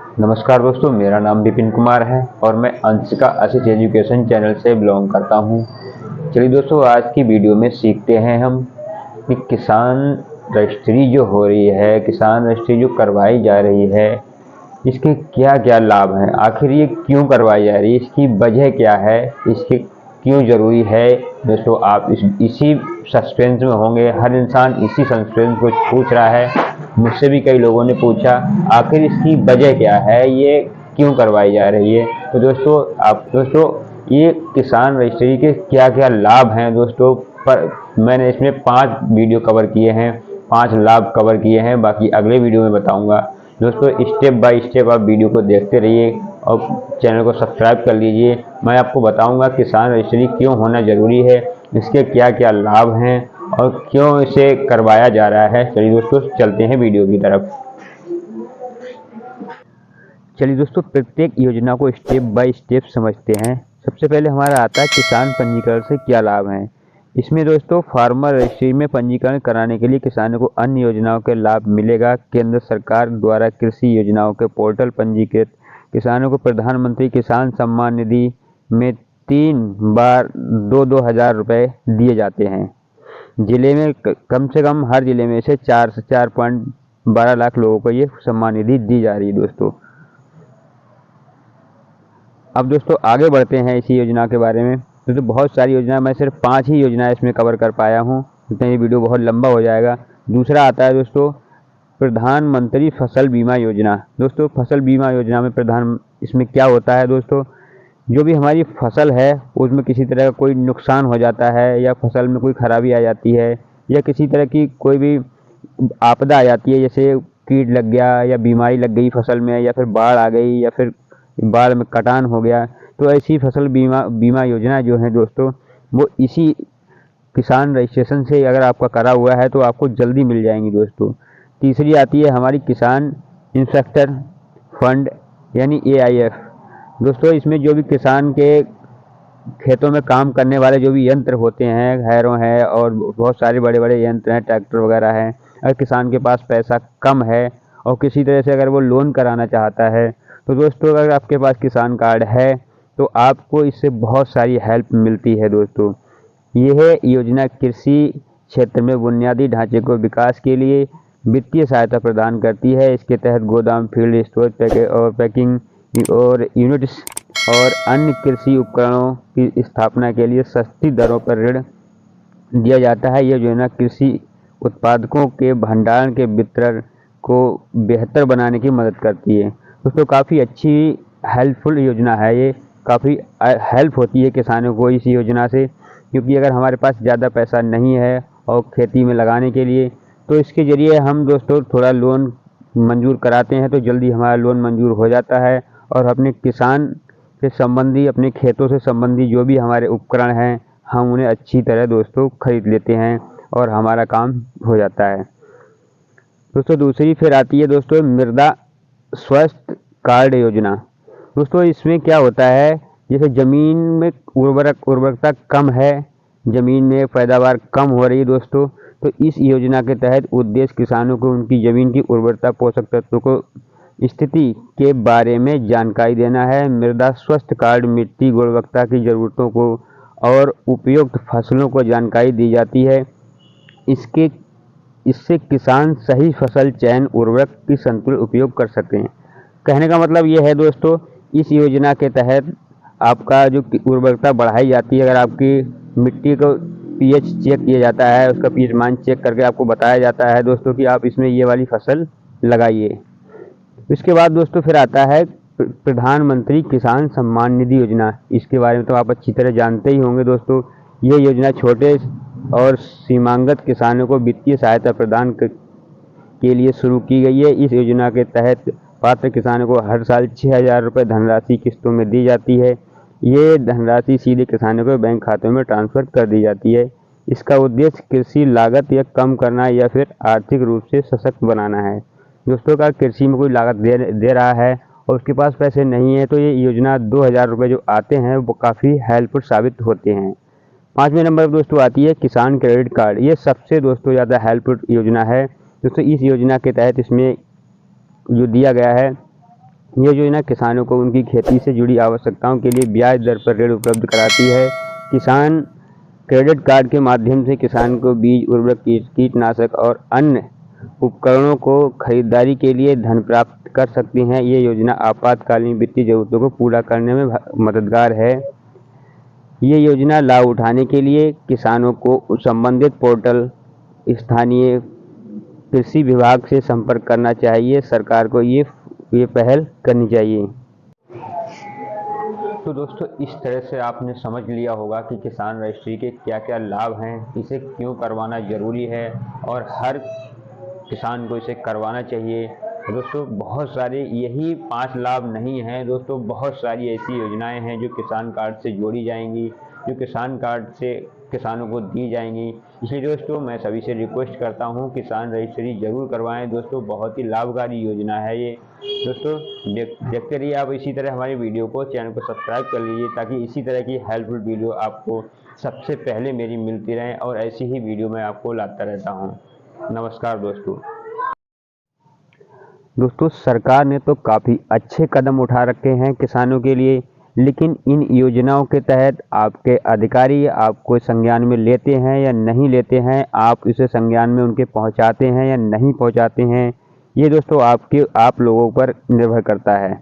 नमस्कार दोस्तों, मेरा नाम विपिन कुमार है और मैं अंशिका असित एजुकेशन चैनल से बिलोंग करता हूं। चलिए दोस्तों, आज की वीडियो में सीखते हैं हम कि किसान रजिस्ट्री जो हो रही है, किसान रजिस्ट्री जो करवाई जा रही है, इसके क्या क्या लाभ हैं, आखिर ये क्यों करवाई जा रही है, इसकी वजह क्या है, इसके क्यों ज़रूरी है। दोस्तों, आप इसी सस्पेंस में होंगे। हर इंसान इसी सस्पेंस को पूछ रहा है। मुझसे भी कई लोगों ने पूछा आखिर इसकी वजह क्या है, ये क्यों करवाई जा रही है। तो दोस्तों ये किसान रजिस्ट्री के क्या क्या लाभ हैं दोस्तों, पर मैंने इसमें 5 वीडियो कवर किए हैं, 5 लाभ कवर किए हैं, बाकी अगले वीडियो में बताऊंगा। दोस्तों, स्टेप बाय स्टेप आप वीडियो को देखते रहिए और चैनल को सब्सक्राइब कर लीजिए। मैं आपको बताऊंगा किसान रजिस्ट्री क्यों होना ज़रूरी है, इसके क्या क्या लाभ हैं और क्यों इसे करवाया जा रहा है। चलिए दोस्तों, चलते हैं वीडियो की तरफ। चलिए दोस्तों, प्रत्येक योजना को स्टेप बाय स्टेप समझते हैं। सबसे पहले हमारा आता है किसान पंजीकरण से क्या लाभ हैं। इसमें दोस्तों फार्मर रजिस्ट्री में पंजीकरण कराने के लिए किसानों को अन्य योजनाओं के लाभ मिलेगा। केंद्र सरकार द्वारा कृषि योजनाओं के पोर्टल पंजीकृत किसानों को प्रधानमंत्री किसान सम्मान निधि में 3 बार 2-2 हज़ार रुपये दिए जाते हैं। जिले में कम से कम हर जिले में से 4 से 4.12 लाख लोगों को ये सम्मान निधि दी जा रही है दोस्तों। अब दोस्तों आगे बढ़ते हैं इसी योजना के बारे में। दोस्तों बहुत सारी योजना, मैं सिर्फ 5 ही योजनाएं इसमें कवर कर पाया हूँ, इतना ये वीडियो बहुत लंबा हो जाएगा। दूसरा आता है दोस्तों प्रधानमंत्री फसल बीमा योजना। दोस्तों फसल बीमा योजना में इसमें क्या होता है दोस्तों, जो भी हमारी फसल है उसमें किसी तरह का कोई नुकसान हो जाता है या फसल में कोई खराबी आ जाती है या किसी तरह की कोई भी आपदा आ जाती है, जैसे कीट लग गया या बीमारी लग गई फसल में या फिर बाढ़ आ गई या फिर बाढ़ में कटान हो गया, तो ऐसी फसल बीमा योजना जो है दोस्तों, वो इसी किसान रजिस्ट्रेशन से अगर आपका करा हुआ है तो आपको जल्दी मिल जाएंगी दोस्तों। तीसरी आती है हमारी किसान इंफ्रास्ट्रक्चर फंड यानी AIF। दोस्तों इसमें जो भी किसान के खेतों में काम करने वाले जो भी यंत्र होते हैं, हैरों है और बहुत सारे बड़े बड़े यंत्र हैं, ट्रैक्टर वगैरह हैं, अगर किसान के पास पैसा कम है और किसी तरह से अगर वो लोन कराना चाहता है, तो दोस्तों अगर आपके पास किसान कार्ड है तो आपको इससे बहुत सारी हेल्प मिलती है दोस्तों। यह योजना कृषि क्षेत्र में बुनियादी ढांचे को विकास के लिए वित्तीय सहायता प्रदान करती है। इसके तहत गोदाम, फील्ड स्टोरेज और पैकिंग और यूनिट्स और अन्य कृषि उपकरणों की स्थापना के लिए सस्ती दरों पर ऋण दिया जाता है। यह योजना कृषि उत्पादकों के भंडारण के वितरण को बेहतर बनाने की मदद करती है। दोस्तों काफ़ी अच्छी हेल्पफुल योजना है ये, काफ़ी हेल्प होती है किसानों को इस योजना से, क्योंकि अगर हमारे पास ज़्यादा पैसा नहीं है और खेती में लगाने के लिए, तो इसके ज़रिए हम दोस्तों थोड़ा लोन मंजूर कराते हैं तो जल्दी हमारा लोन मंजूर हो जाता है और अपने किसान से संबंधी, अपने खेतों से संबंधी जो भी हमारे उपकरण हैं, हम उन्हें अच्छी तरह दोस्तों खरीद लेते हैं और हमारा काम हो जाता है दोस्तों। दूसरी फिर आती है दोस्तों मृदा स्वास्थ्य कार्ड योजना। दोस्तों इसमें क्या होता है, जैसे ज़मीन में उर्वरकता कम है, ज़मीन में पैदावार कम हो रही है दोस्तों, तो इस योजना के तहत उद्देश्य किसानों को उनकी ज़मीन की उर्वरता, पोषक तत्वों को स्थिति के बारे में जानकारी देना है। मृदा स्वास्थ्य कार्ड मिट्टी गुणवत्ता की ज़रूरतों को और उपयुक्त फसलों को जानकारी दी जाती है। इससे किसान सही फसल चयन, उर्वरक की संतुलित उपयोग कर सकते हैं। कहने का मतलब ये है दोस्तों, इस योजना के तहत आपका जो उर्वरकता बढ़ाई जाती है, अगर आपकी मिट्टी को pH चेक किया जाता है, उसका pH मान चेक करके आपको बताया जाता है दोस्तों कि आप इसमें ये वाली फसल लगाइए। इसके बाद दोस्तों फिर आता है प्रधानमंत्री किसान सम्मान निधि योजना। इसके बारे में तो आप अच्छी तरह जानते ही होंगे दोस्तों। ये योजना छोटे और सीमांत किसानों को वित्तीय सहायता प्रदान के लिए शुरू की गई है। इस योजना के तहत पात्र किसानों को हर साल 6,000 रुपये धनराशि किस्तों में दी जाती है। ये धनराशि सीधे किसानों के बैंक खातों में ट्रांसफ़र कर दी जाती है। इसका उद्देश्य कृषि लागत या कम करना या फिर आर्थिक रूप से सशक्त बनाना है। दोस्तों का कृषि में कोई लागत दे रहा है और उसके पास पैसे नहीं है, तो ये योजना 2,000 रुपये जो आते हैं वो काफ़ी हेल्पफुल साबित होते हैं। 5वें नंबर पर दोस्तों आती है किसान क्रेडिट कार्ड। ये सबसे दोस्तों ज़्यादा हेल्पफुल योजना है दोस्तों। इस योजना के तहत इसमें जो दिया गया है यह योजना किसानों को उनकी खेती से जुड़ी आवश्यकताओं के लिए ब्याज दर पर ऋण उपलब्ध कराती है। किसान क्रेडिट कार्ड के माध्यम से किसान को बीज, उर्वरक, कीटनाशक और अन्य उपकरणों को खरीदारी के लिए धन प्राप्त कर सकते हैं। ये योजना आपातकालीन वित्तीय जरूरतों को पूरा करने में मददगार है। ये योजना लाभ उठाने के लिए किसानों को संबंधित पोर्टल, स्थानीय कृषि विभाग से संपर्क करना चाहिए। सरकार को ये पहल करनी चाहिए। तो दोस्तों, इस तरह से आपने समझ लिया होगा कि किसान रजिस्ट्री के क्या क्या लाभ हैं, इसे क्यों करवाना ज़रूरी है और हर किसान को इसे करवाना चाहिए। दोस्तों, बहुत सारे, यही 5 लाभ नहीं हैं दोस्तों, बहुत सारी ऐसी योजनाएं हैं जो किसान कार्ड से जोड़ी जाएंगी, जो किसान कार्ड से किसानों को दी जाएंगी। इसलिए दोस्तों, मैं सभी से रिक्वेस्ट करता हूं, किसान रजिस्ट्री जरूर करवाएं दोस्तों, बहुत ही लाभकारी योजना है ये। दोस्तों, देखते रहिए आप इसी तरह हमारी वीडियो को, चैनल को सब्सक्राइब कर लीजिए ताकि इसी तरह की हेल्पफुल वीडियो आपको सबसे पहले मेरी मिलती रहे और ऐसी ही वीडियो मैं आपको लाता रहता हूँ। नमस्कार दोस्तों, सरकार ने तो काफ़ी अच्छे कदम उठा रखे हैं किसानों के लिए, लेकिन इन योजनाओं के तहत आपके अधिकारी आपको संज्ञान में लेते हैं या नहीं लेते हैं, आप इसे संज्ञान में उनके पहुंचाते हैं या नहीं पहुंचाते हैं, ये दोस्तों आप लोगों पर निर्भर करता है।